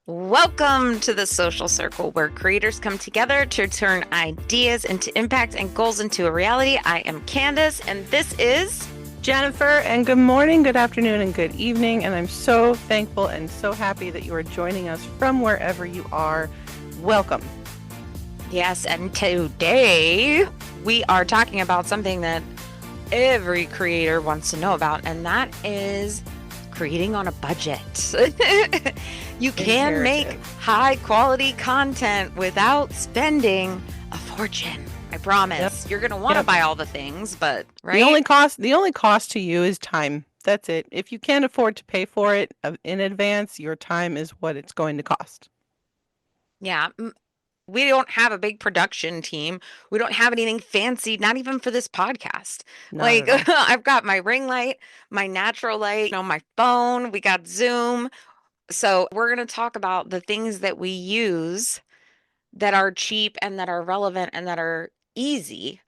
Welcome to the social circle where creators come together to turn ideas into impact and goals into a reality. I am Candace, and this is Jennifer, and good morning, good afternoon, and good evening. And I'm so thankful and so happy that you are joining us from wherever you are. Welcome. Yes, and today we are talking about something that every creator wants to know about, and that is creating on a budget. You can make high quality content without spending a fortune. I promise. Yep. You're going to want to buy all the things, but right? The only cost to you is time. That's it. If you can't afford to pay for it in advance, your time is what it's going to cost. Yeah. We don't have a big production team. We don't have anything fancy, not even for this podcast. Not at all. I've got my ring light, my natural light, my phone, we got Zoom. So we're going to talk about the things that we use that are cheap and that are relevant and that are easy.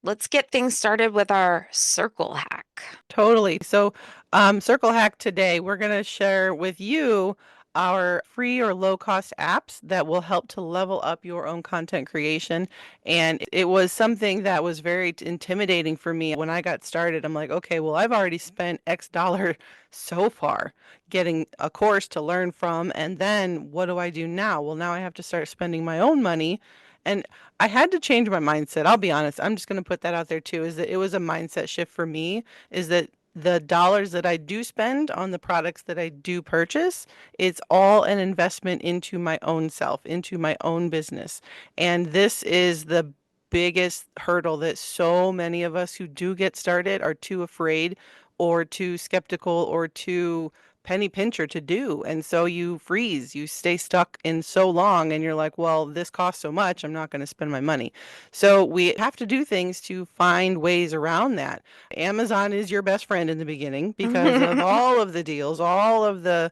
Let's get things started with our circle hack. Totally. So, Circle Hack today, we're going to share with you our free or low cost apps that will help to level up your own content creation. And it was something that was very intimidating for me when I got started. I'm like, okay, well, I've already spent X dollar so far getting a course to learn from. And then what do I do now? Well, now I have to start spending my own money. And I had to change my mindset. I'll be honest. I'm just going to put that out there too, is that it was a mindset shift for me, is that the dollars that I do spend on the products that I do purchase, it's all an investment into my own self, into my own business. And this is the biggest hurdle that so many of us who do get started are too afraid or too skeptical or too penny pincher to do. And so you freeze, you stay stuck in so long, and you're like, well, this costs so much, I'm not going to spend my money. So we have to do things to find ways around that. Amazon is your best friend in the beginning because of all of the deals, all of the,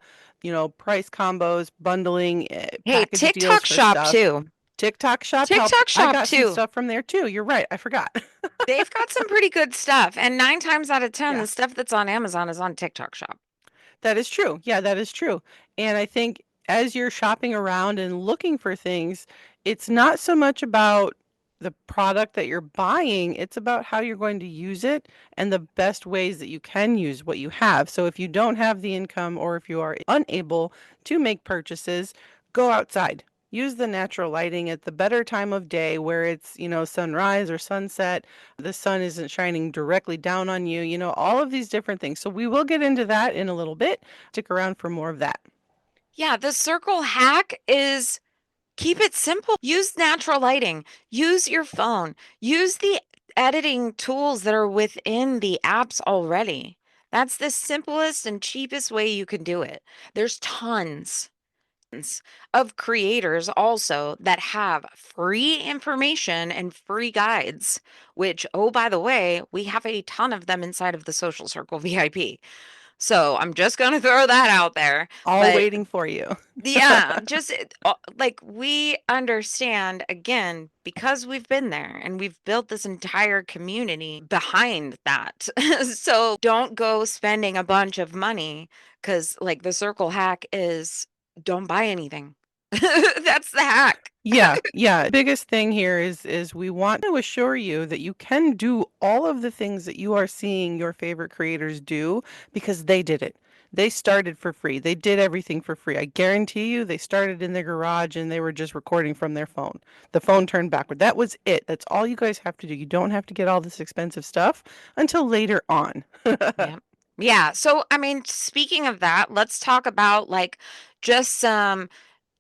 price combos, bundling, Hey, package deals TikTok for shop stuff. too. TikTok shop help. TikTok I shop got some too. stuff from there too. You're right. I forgot. They've got some pretty good stuff. And 9 times out of 10, Yeah. the stuff that's on Amazon is on TikTok shop. That is true. Yeah, that is true. And I think as you're shopping around and looking for things, it's not so much about the product that you're buying, it's about how you're going to use it and the best ways that you can use what you have. So if you don't have the income or if you are unable to make purchases, go outside. Use the natural lighting at the better time of day where it's, sunrise or sunset. The sun isn't shining directly down on you, all of these different things. So we will get into that in a little bit. Stick around for more of that. Yeah, the circle hack is keep it simple. Use natural lighting. Use your phone. Use the editing tools that are within the apps already. That's the simplest and cheapest way you can do it. There's tons of creators also that have free information and free guides, which, oh, by the way, we have a ton of them inside of the Social Circle VIP. So I'm just going to throw that out there. All But waiting for you. yeah, just like we understand again because we've been there and we've built this entire community behind that. So don't go spending a bunch of money because, like, the circle hack is don't buy anything. That's the hack. Yeah, yeah. Biggest thing here is we want to assure you that you can do all of the things that you are seeing your favorite creators do because they did it. They started for free. They did everything for free. I guarantee you they started in their garage and they were just recording from their phone. The phone turned backward. That was it. That's all you guys have to do. You don't have to get all this expensive stuff until later on. Yeah. Yeah. So, I mean, speaking of that, let's talk about like just some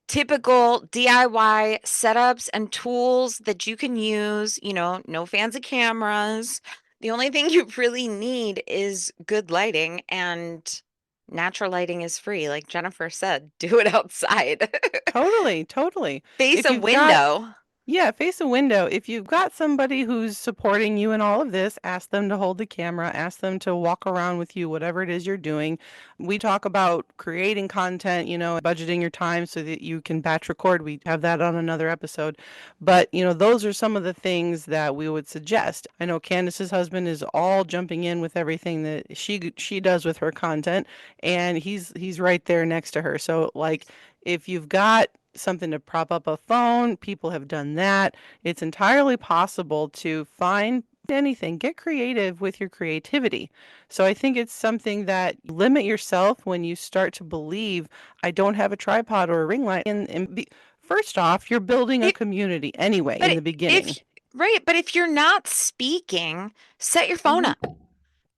typical DIY setups and tools that you can use, no fancy cameras. The only thing you really need is good lighting, and natural lighting is free. Like Jennifer said, do it outside. Totally, totally. Face If a you've got window. Yeah, face a window. If you've got somebody who's supporting you in all of this, ask them to hold the camera, ask them to walk around with you, whatever it is you're doing. We talk about creating content, budgeting your time so that you can batch record. We have that on another episode. But, those are some of the things that we would suggest. I know Candace's husband is all jumping in with everything that she does with her content, and he's right there next to her. So like if you've got something to prop up a phone. People have done that. It's entirely possible to find anything. Get creative with your creativity. So I think it's something that you limit yourself when you start to believe, I don't have a tripod or a ring light. First off, you're building a It, community anyway in but the if, beginning. right, but if you're not speaking, set your phone Hmm. up.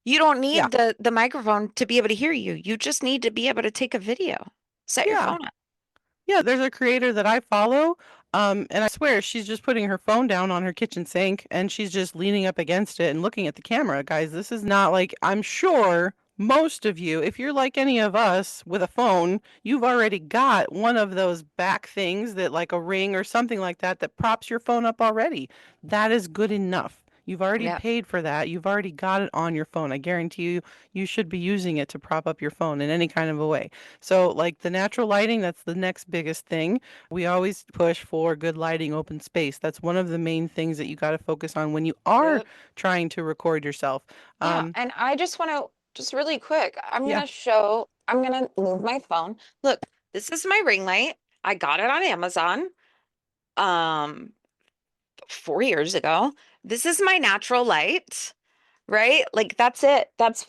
You don't Yeah. need the microphone to be able to hear you. You just need to be able to take a video. Set your Yeah. phone up. Yeah, there's a creator that I follow, and I swear she's just putting her phone down on her kitchen sink and she's just leaning up against it and looking at the camera. Guys, this is not like, I'm sure most of you, if you're like any of us with a phone, you've already got one of those back things that like a ring or something like that that props your phone up already. That is good enough. You've already Yeah. paid for that. You've already got it on your phone. I guarantee you, you should be using it to prop up your phone in any kind of a way. So, like the natural lighting, that's the next biggest thing. We always push for good lighting, open space. That's one of the main things that you got to focus on when you are Yep. trying to record yourself. Yeah, Um, and I just want to just really quick, yeah, I'm gonna move my phone. Look, this is my ring light. I got it on Amazon um 4 years ago. This is my natural light, right? Like that's it. That's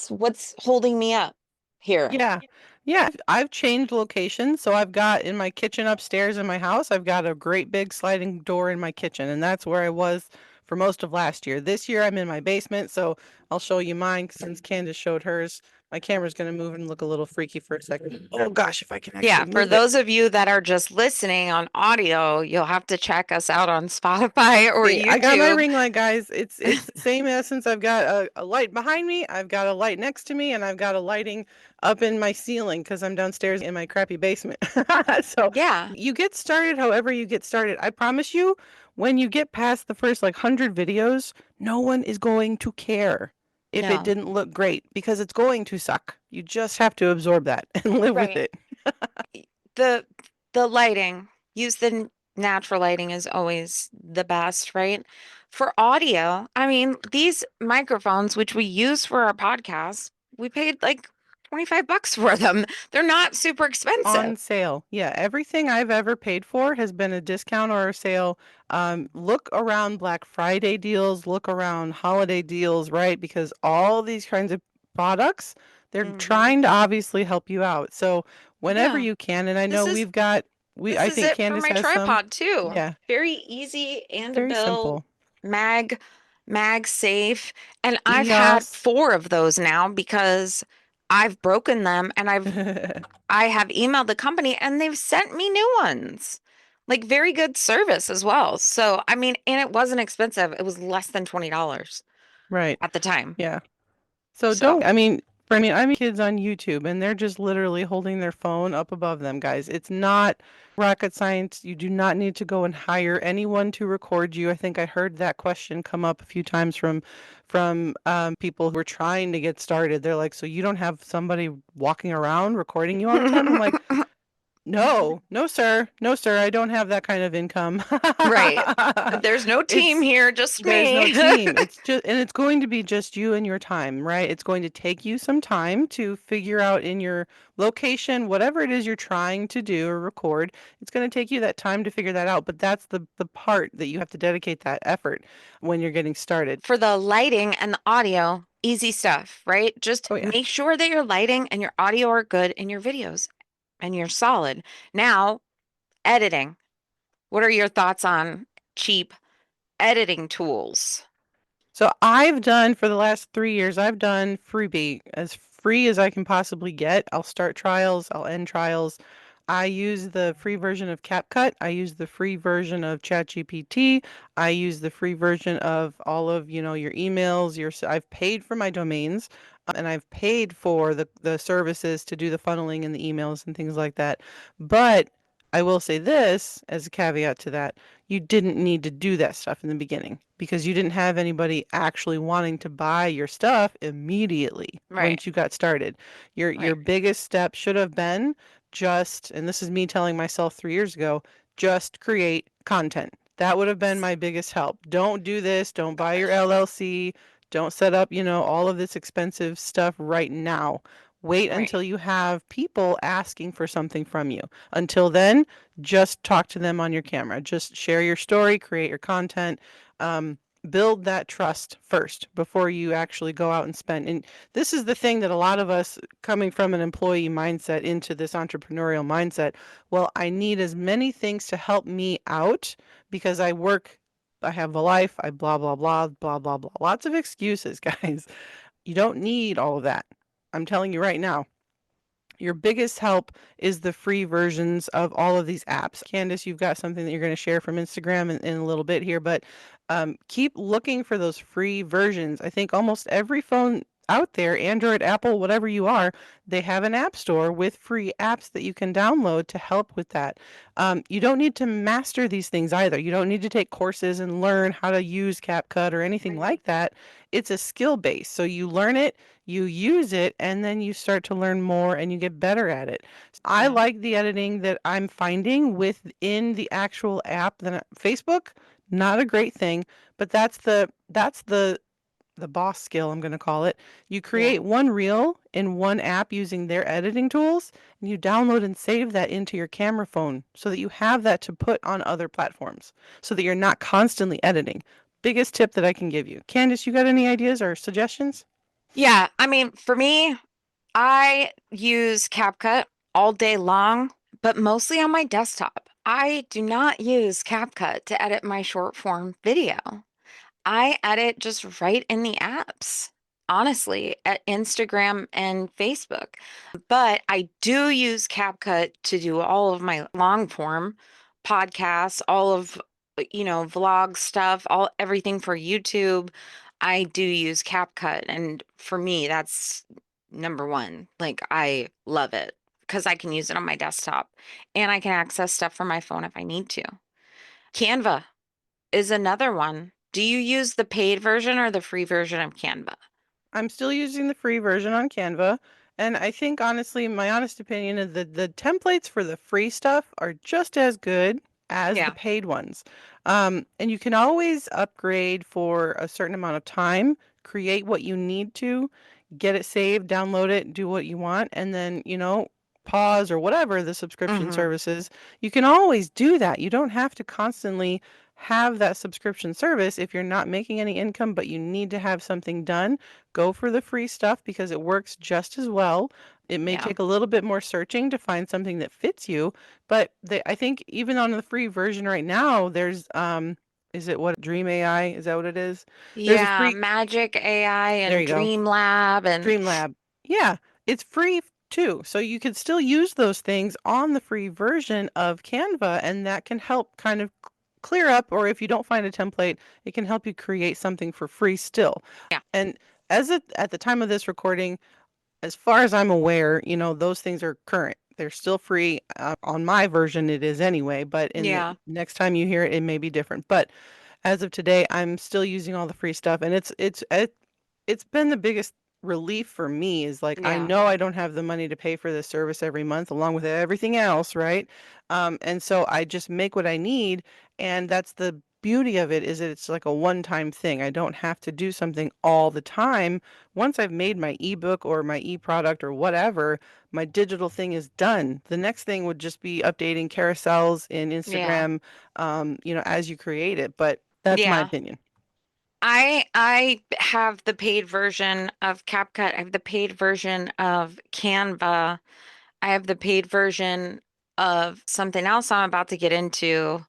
what's holding me up here. yeah, yeah. I've changed locations. So I've got in my kitchen upstairs in my house, I've got a great big sliding door in my kitchen, and that's where I was for most of last year. This year I'm in my basement, so I'll show you mine since Candace showed hers. My camera's going to move and look a little freaky for a second. Oh gosh, if I can Yeah, actually for move it. those of you that are just listening on audio, you'll have to check us out on Spotify or See, I got my YouTube. ring light, guys. It's the same essence. I've got a light behind me, I've got a light next to me, and I've got a lighting up in my ceiling because I'm downstairs in my crappy basement. So Yeah, you get started however you get started. I promise you, when you get past the first like 100 videos, no one is going to care if it no. didn't look great because it's going to suck. You just have to absorb that and live with Right. it. the the lighting, use natural lighting is always the best, right? For audio, I mean, these microphones, which we use for our podcast, we paid like 25 bucks for them. They're not super expensive. On sale. Yeah, everything I've ever paid for has been a discount or a sale. Look around Black Friday deals, look around holiday deals, right? Because all these kinds of products, they're Hmm. trying to obviously help you out. So whenever Yeah. you can, and I This know is this I is think it for Candace my has some. tripod too. Yeah, Very easy and to very build, simple. mag mag safe. And I've had EOS. four of those now because I've broken them and I have emailed the company and they've sent me new ones. Like very good service as well. So, I mean, and it wasn't expensive. It was less than $20 Right. at the time. Yeah. So So, don't, I mean, for me, I mean, kids on YouTube and they're just literally holding their phone up above them, guys. It's not rocket science. You do not need to go and hire anyone to record you. I think I heard that question come up a few times from people who were trying to get started. They're like, so you don't have somebody walking around recording you all the time? I'm like, no, no, sir. No, sir. I don't have that kind of income. right. There's no team It's here, just there's no me. team. It's just, and it's going to be just you and your time, right? It's going to take you some time to figure out in your location, whatever it is you're trying to do or record. It's going to take you that time to figure that out. But that's the part that you have to dedicate that effort when you're getting started. For the lighting and the audio, easy stuff, right? Just Oh yeah. make sure that your lighting and your audio are good in your videos and you're solid. Now, editing. What are your thoughts on cheap editing tools? So I've done for the last 3 years, I've done freebie as free as I can possibly get. I'll start trials, I'll end trials. I use the free version of CapCut. I use the free version of ChatGPT. I use the free version of all of, your emails, I've paid for my domains, and I've paid for the services to do the funneling and the emails and things like that. But I will say this as a caveat to that. You didn't need to do that stuff in the beginning because you didn't have anybody actually wanting to buy your stuff immediately Right, once you got started. Your right, biggest step should have been just, and this is me telling myself 3 years ago, just create content. That would have been my biggest help. Don't do this. Don't buy your LLC. Don't set up, all of this expensive stuff right now. Wait right, until you have people asking for something from you. Until then, just talk to them on your camera. Just share your story, create your content, um, build that trust first before you actually go out and spend. And this is the thing that a lot of us coming from an employee mindset into this entrepreneurial mindset. Well, I need as many things to help me out because I work, I have a life, I blah, blah, blah, blah, blah, blah. Lots of excuses, guys. You don't need all of that. I'm telling you right now. Your biggest help is the free versions of all of these apps. Candace, you've got something that you're going to share from Instagram in a little bit here, but keep looking for those free versions. I think almost every phone out there, Android, Apple, whatever you are, they have an app store with free apps that you can download to help with that. You don't need to master these things either. You don't need to take courses and learn how to use CapCut or anything like that. It's a skill base. So you learn it, you use it, and then you start to learn more and you get better at it. I yeah, like the editing that I'm finding within the actual app. Then Facebook, not a great thing, but that's the boss skill, I'm going to call it. You yeah, create one reel in one app using their editing tools, and you download and save that into your camera phone so that you have that to put on other platforms so that you're not constantly editing. Biggest tip that I can give you. Candace, you got any ideas or suggestions? yeah. I mean, for me, I use CapCut all day long, but mostly on my desktop. I do not use CapCut to edit my short form video. I edit just right in the apps, honestly, at Instagram and Facebook. But I do use CapCut to do all of my long form podcasts, all of, vlog stuff, all everything for YouTube. I do use CapCut. And for me, that's number one. Like, I love it because I can use it on my desktop and I can access stuff from my phone if I need to. Canva is another one. Do you use the paid version or the free version of Canva? I'm still using the free version on Canva. And I think honestly, my honest opinion is that the templates for the free stuff are just as good as the Yeah. paid ones. And you can always upgrade for a certain amount of time, create what you need to, get it saved, download it, do what you want, and then, pause or whatever the subscription Hmm. services. You can always do that. You don't have to constantly have that subscription service if you're not making any income, but you need to have something done. Go for the free stuff because it works just as well. It may Yeah. take a little bit more searching to find something that fits you, but I think even on the free version right now, there's is it what Dream AI? Is that what it is? There's a Yeah, free Magic AI there and you go. Dream Lab and Streamlab. Yeah, it's free too. So you can still use those things on the free version of Canva, and that can help kind of clear up, or if you don't find a template, it can help you create something for free still. yeah. And at the time of this recording, as far as I'm aware, those things are current. They're still free. On my version, it is anyway, but in the Yeah. next time you hear it, it may be different. But as of today, I'm still using all the free stuff, and it's been the biggest relief for me is like I Yeah. know I don't have the money to pay for this service every month along with everything else, right? And so I just make what I need, and that's the beauty of it is that it's like a one-time thing. I don't have to do something all the time. Once I've made my ebook or my e-product or whatever, my digital thing is done. The next thing would just be updating carousels in Yeah. Instagram, as you create it. But that's my Yeah. opinion. I have the paid version of CapCut. I have the paid version of Canva. I have the paid version of something else I'm about to get into,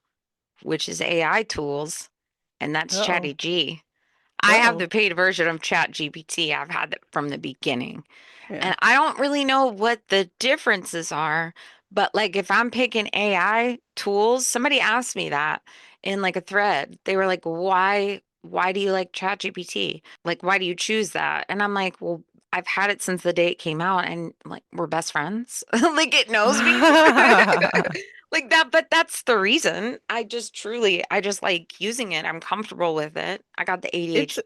which is AI tools, and that's Uh-oh. ChatGPT. I have Uh-oh. the paid version of ChatGPT. I've had it from the beginning. Yeah. And I don't really know what the differences are, but like if I'm picking AI tools, somebody asked me that in like a thread. They were like, why do you like ChatGPT? Like, why do you choose that? And I'm like, well, I've had it since the day it came out, and like we're best friends. Like it knows me. Like that, but that's the reason. I just like using it. I'm comfortable with it. I got the It's ADHD.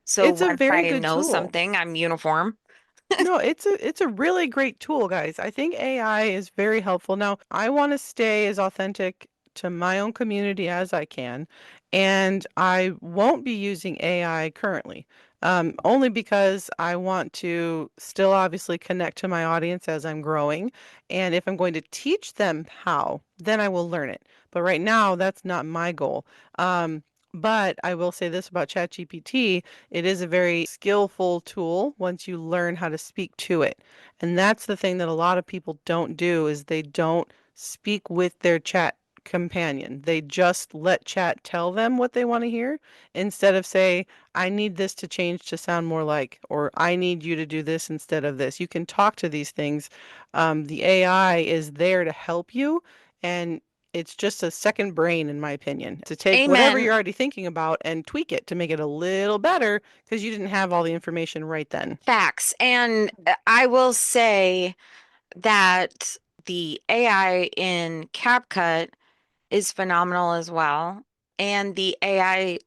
So it's a once very I good know tool. something, I'm uniform. No, it's a really great tool, guys. I think AI is very helpful. Now, I want to stay as authentic to my own community as I can, and I won't be using AI currently. Only because I want to still obviously connect to my audience as I'm growing. And if I'm going to teach them how, then I will learn it. But right now, that's not my goal. But I will say this about ChatGPT. It is a very skillful tool once you learn how to speak to it. And that's the thing that a lot of people don't do is they don't speak with their chat companion. They just let chat tell them what they want to hear instead of say, I need this to change to sound more like, or I need you to do this instead of this. You can talk to these things. The AI is there to help you, and it's just a second brain, in my opinion, to take whatever Amen. you're already thinking about and tweak it to make it a little better because you didn't have all the information right then. Facts. And I will say that the AI in CapCut is phenomenal as well. And the AI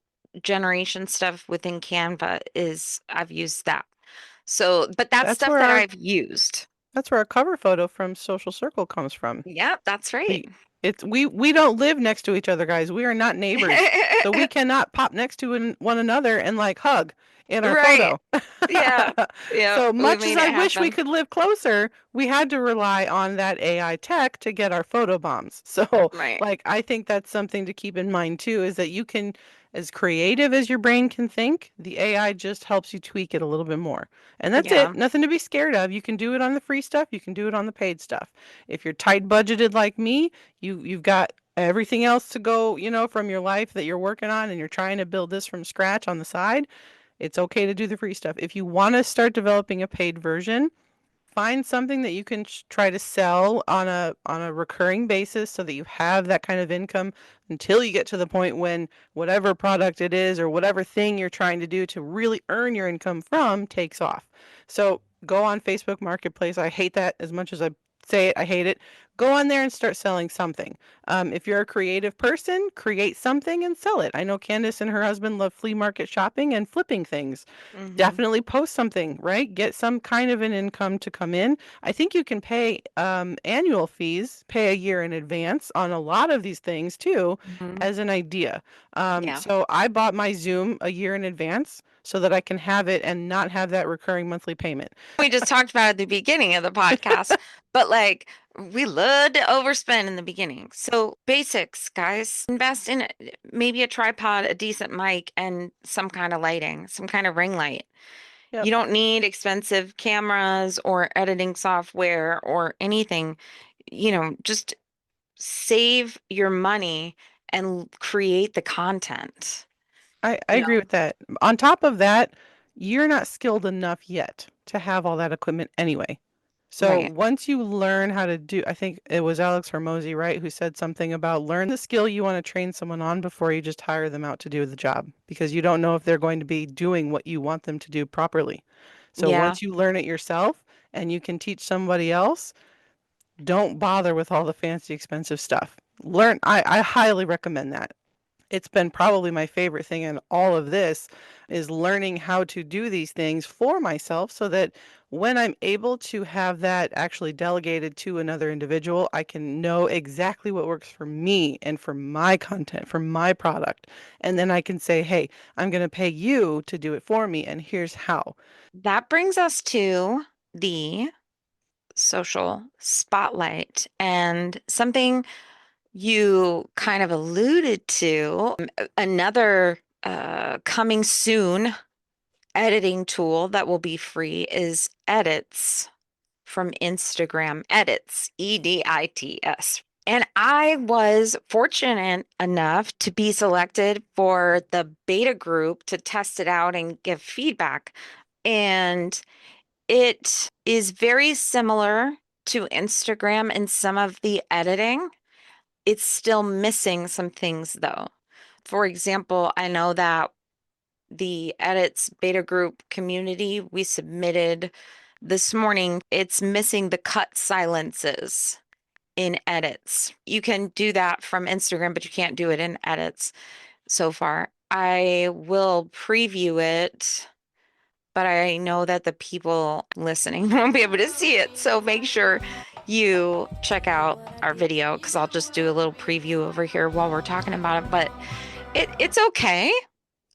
generation stuff within Canva is, I've used that. So, but that's That's stuff where that our I've used. that's where our cover photo from Social Circle comes from. Yep, that's right. We we don't live next to each other, guys. We are not neighbors. So we cannot pop next to one another and like hug in our Right. photo. Yeah. Yeah. So We much as made I it wish we happen. could live closer, we had to rely on that AI tech to get our photo bombs. So Right. like I think that's something to keep in mind too, is that you can, as creative as your brain can think, the AI just helps you tweak it a little bit more. And that's it. Yeah. Nothing to be scared of. You can do it on the free stuff, you can do it on the paid stuff. If you're tight budgeted like me, you've got everything else to go, from your life that you're working on and you're trying to build this from scratch on the side, it's okay to do the free stuff. If you want to start developing a paid version, find something that you can try to sell on a recurring basis so that you have that kind of income until you get to the point when whatever product it is or whatever thing you're trying to do to really earn your income from takes off. So go on Facebook Marketplace. I hate that as much as I say it. I hate it. Go on there and start selling something. If you're a creative person, create something and sell it. I know Candace and her husband love flea market shopping and flipping things. Hmm. Definitely post something, right? Get some kind of an income to come in. I think you can pay annual fees, pay a year in advance on a lot of these things too, Hmm. as an idea. Yeah. So I bought my Zoom a year in advance so that I can have it and not have that recurring monthly payment. We just talked about at the beginning of the podcast, but like we love to overspend in the beginning. So basics, guys, invest in maybe a tripod, a decent mic, and some kind of lighting, some kind of ring light. Yep. You don't need expensive cameras or editing software or anything. Just save your money and create the content. I You know, agree with that. On top of that, you're not skilled enough yet to have all that equipment anyway. So right. once you learn how to do, I think it was Alex Hormozy, right, who said something about learn the skill you want to train someone on before you just hire them out to do the job because you don't know if they're going to be doing what you want them to do properly. So Yeah. once you learn it yourself and you can teach somebody else, don't bother with all the fancy expensive stuff. I highly recommend that. It's been probably my favorite thing in all of this is learning how to do these things for myself so that when I'm able to have that actually delegated to another individual, I can know exactly what works for me and for my content, for my product. And then I can say, hey, I'm going to pay you to do it for me, and here's how. That brings us to the social spotlight and something you kind of alluded to. Another coming soon editing tool that will be free is Edits from Instagram. Edits, Edits. And I was fortunate enough to be selected for the beta group to test it out and give feedback. And it is very similar to Instagram in some of the editing. It's still missing some things though. For example, I know that the edits beta group community. We submitted this morning. It's missing the cut silences in edits. You can do that from Instagram, but you can't do it in edits so far. I will preview it, but I know that the people listening won't be able to see it. So make sure you check out our video because I'll just do a little preview over here while we're talking about it. But it's okay.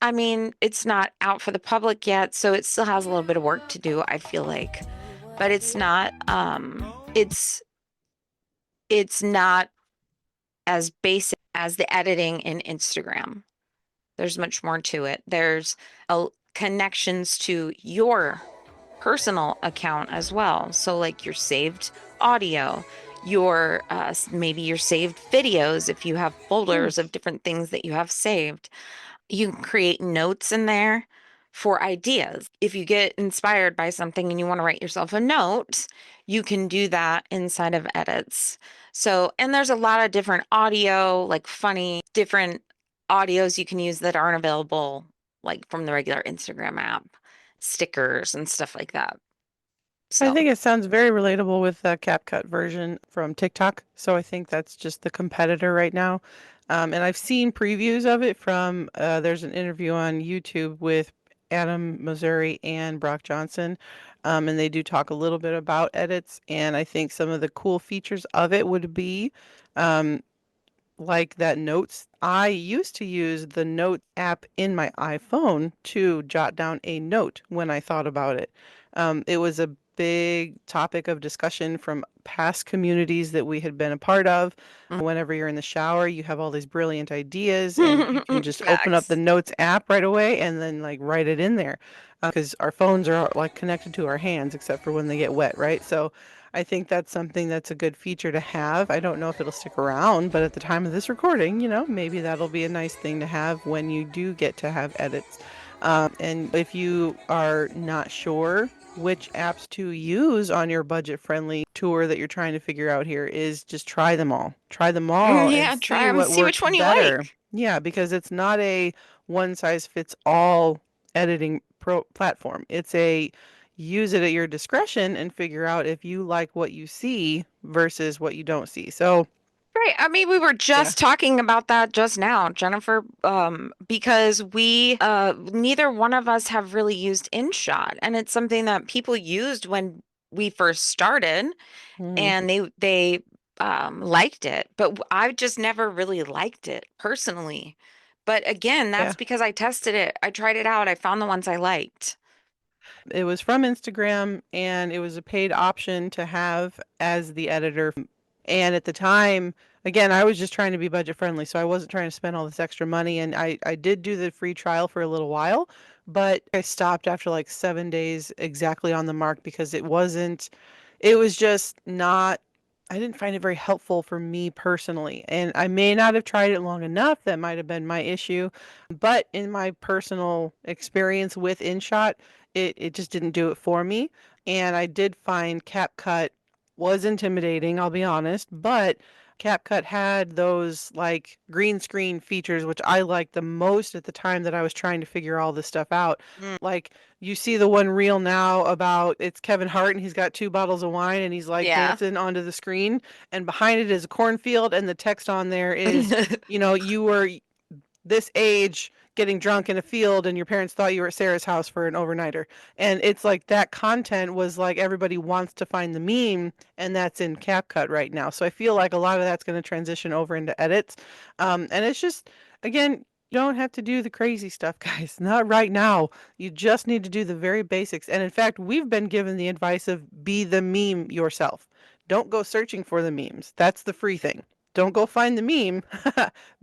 I mean, it's not out for the public yet, so it still has a little bit of work to do, I feel like. But it's not as basic as the editing in Instagram. There's much more to it. There's connections to your personal account as well. So like your saved audio, your maybe your saved videos if you have Hmm. folders of different things that you have saved. You can create notes in there for ideas. If you get inspired by something and you want to write yourself a note, you can do that inside of edits. So, and there's a lot of different audio, like funny, different audios you can use that aren't available like from the regular Instagram app, stickers and stuff like that. I So, think it sounds very relatable with the CapCut version from TikTok. So I think that's just the competitor right now. And I've seen previews of it from, there's an interview on YouTube with Adam Missouri and Brock Johnson. And they do talk a little bit about edits. And I think some of the cool features of it would be, um, like that notes. I used to use the note app in my iPhone to jot down a note when I thought about it. It was a big topic of discussion from past communities that we had been a part of. Whenever you're in the shower, you have all these brilliant ideas and you can just open up the facts. notes app right away and then like write it in there. Because our phones are like connected to our hands except for when they get wet, right? So I think that's something that's a good feature to have. I don't know if it'll stick around, but at the time of this recording, maybe that'll be a nice thing to have when you do get to have edits. And if you are not sure which apps to use on your budget-friendly tour that you're trying to figure out here, is just try them all. Try them all and Yeah, try see them, what see which works one you better. like. Yeah, because it's not a one size fits all editing platform. It's a use it at your discretion and figure out if you like what you see versus what you don't see. So, Right. I mean, we were yeah. just talking about that just now, Jennifer, because we neither one of us have really used InShot, and it's something that people used when we first started, Mhm. and they liked it, but I've just never really liked it personally. But again, that's Yeah. because I tested it. I tried it out. I found the ones I liked. It was from Instagram and it was a paid option to have as the editor. And at the time, again, I was just trying to be budget friendly, so I wasn't trying to spend all this extra money. And I did do the free trial for a little while, but I stopped after like 7 days exactly on the mark because it was just not, I didn't find it very helpful for me personally. And I may not have tried it long enough. That might have been my issue. But in my personal experience with InShot, it just didn't do it for me. And I did find CapCut was intimidating, I'll be honest, but CapCut had those like green screen features, which I liked the most at the time that I was trying to figure all this stuff out. Mm, Like you see the one reel now about it's Kevin Hart and he's got two bottles of wine and he's like yeah. dancing onto the screen and behind it is a cornfield and the text on there is, you were this age getting drunk in a field and your parents thought you were at Sarah's house for an overnighter. And it's like that content was like everybody wants to find the meme and that's in CapCut right now. So I feel like a lot of that's going to transition over into edits. And it's just, again, you don't have to do the crazy stuff, guys. Not right now. You just need to do the very basics. And in fact, we've been given the advice of be the meme yourself. Don't go searching for the memes. That's the free thing. Don't go find the meme.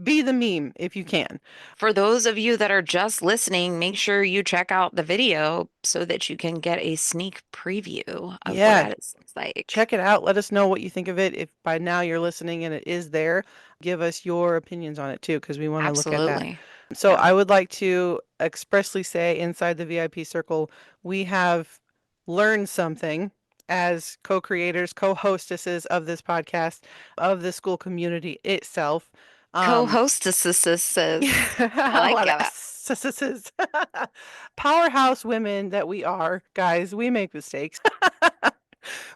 Be the meme if you can. For those of you that are just listening, make sure you check out the video so that you can get a sneak preview of what Yeah, edits looks like. check it out. Let us know what you think of it. If by now you're listening and it is there, give us your opinions on it too, because we want to look at that. Absolutely. So Yeah. I would like to expressly say inside the VIP circle, we have learned something as co-creators, co-hostesses of this podcast, of the school community itself. Um, Co-hostesses. I I like want to that. Powerhouse women that we are, guys, we make mistakes.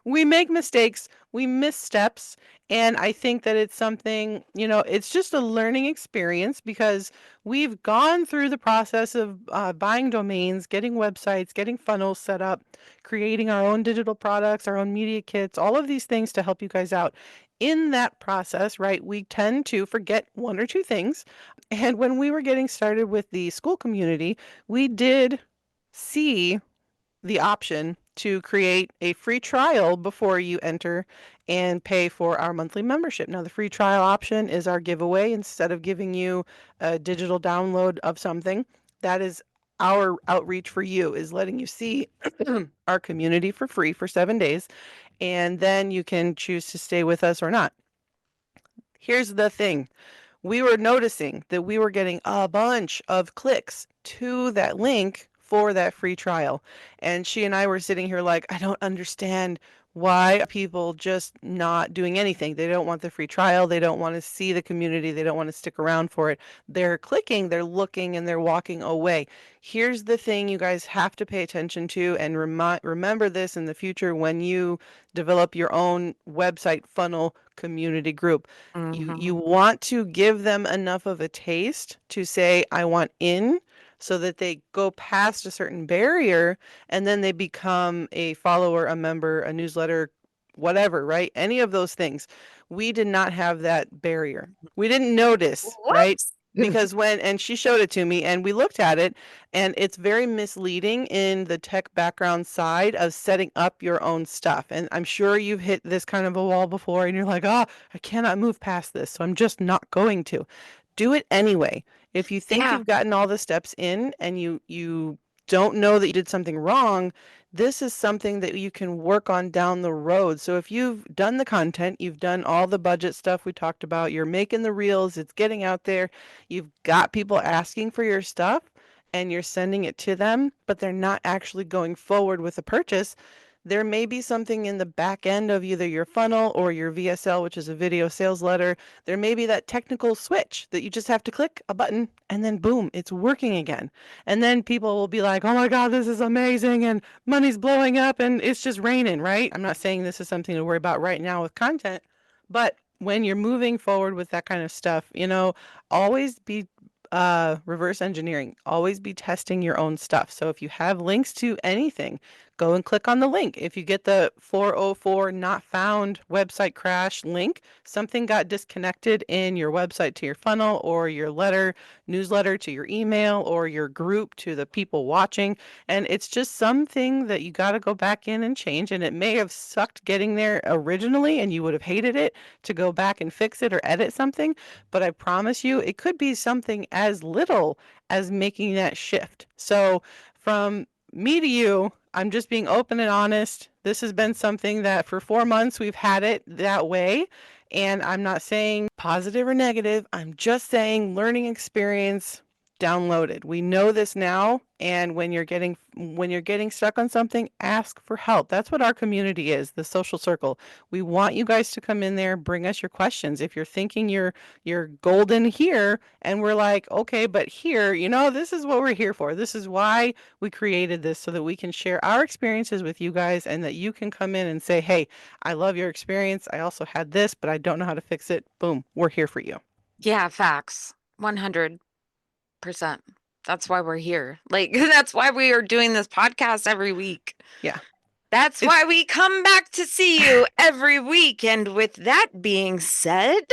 We make mistakes, we miss steps, and I think that it's something, it's just a learning experience because we've gone through the process of buying domains, getting websites, getting funnels set up, creating our own digital products, our own media kits, all of these things to help you guys out. In that process, right, we tend to forget one or two things. And when we were getting started with the school community, we did see the option to create a free trial before you enter and pay for our monthly membership. Now, the free trial option is our giveaway. Instead of giving you a digital download of something, that is our outreach for you, is letting you see our community for free for 7 days, and then you can choose to stay with us or not. Here's the thing. We were noticing that we were getting a bunch of clicks to that link for that free trial. And she and I were sitting here like, I don't understand, why are people just not doing anything? They don't want the free trial. They don't want to see the community. They don't want to stick around for it. They're clicking, they're looking, and they're walking away. Here's the thing you guys have to pay attention to and remember this in the future when you develop your own website funnel community group. You Hmm. want to give them enough of a taste to say, I want in, so that they go past a certain barrier and then they become a follower, a member, a newsletter, whatever, right? Any of those things. We did not have that barrier. We didn't notice, right? What? Because and she showed it to me and we looked at it, and it's very misleading in the tech background side of setting up your own stuff. And I'm sure you've hit this kind of a wall before and you're like, oh, I cannot move past this, so I'm just not going to. Do it anyway. If you think Yeah. you've gotten all the steps in and you don't know that you did something wrong, this is something that you can work on down the road. So if you've done the content, you've done all the budget stuff we talked about, you're making the reels, it's getting out there, you've got people asking for your stuff and you're sending it to them, but they're not actually going forward with a purchase, there may be something in the back end of either your funnel or your VSL, which is a video sales letter. There may be that technical switch that you just have to click a button and then boom, it's working again. And then people will be like, oh my God, this is amazing and money's blowing up and it's just raining, right? I'm not saying this is something to worry about right now with content, but when you're moving forward with that kind of stuff, always be reverse engineering, always be testing your own stuff. So if you have links to anything, go and click on the link. If you get the 404 not found website crash link, something got disconnected in your website to your funnel or your newsletter to your email or your group to the people watching. And it's just something that you got to go back in and change. And it may have sucked getting there originally and you would have hated it to go back and fix it or edit something. But I promise you, it could be something as little as making that shift. So from me to you, I'm just being open and honest. This has been something that for 4 months we've had it that way. And I'm not saying positive or negative. I'm just saying learning experience downloaded. We know this now. And when you're getting stuck on something, ask for help. That's what our community is, the social circle. We want you guys to come in there, bring us your questions. If you're thinking you're golden here and we're like, okay, but here, this is what we're here for. This is why we created this, so that we can share our experiences with you guys and that you can come in and say, hey, I love your experience. I also had this, but I don't know how to fix it. Boom, we're here for you. Yeah, facts. 100%. That's why we're here. Like, that's why we are doing this podcast every week. Yeah. That's It's why we come back to see you every week. And with that being said,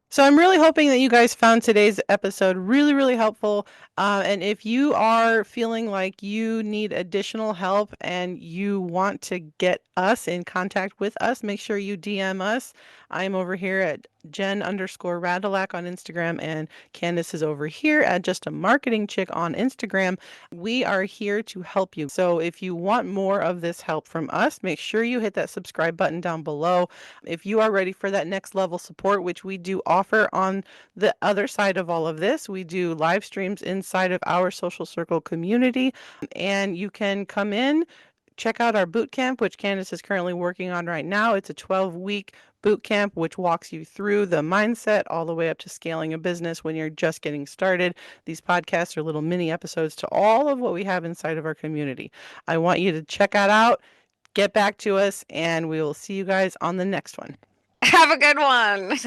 So I'm really hoping that you guys found today's episode really, really helpful. And if you are feeling like you need additional help and you want to get us in contact with us, make sure you DM us. I'm over here at Jen_Radilak on Instagram, and Candace is over here at Just a Marketing Chick on Instagram. We are here to help you. So if you want more of this help from us, make sure you hit that subscribe button down below. If you are ready for that next level support, which we do offer on the other side of all of this, we do live streams inside of our social circle community, and you can come in, check out our boot camp, which Candace is currently working on right now. It's a 12-week boot camp, which walks you through the mindset all the way up to scaling a business when you're just getting started. These podcasts are little mini episodes to all of what we have inside of our community. I want you to check that out, get back to us, and we will see you guys on the next one. Have a good one.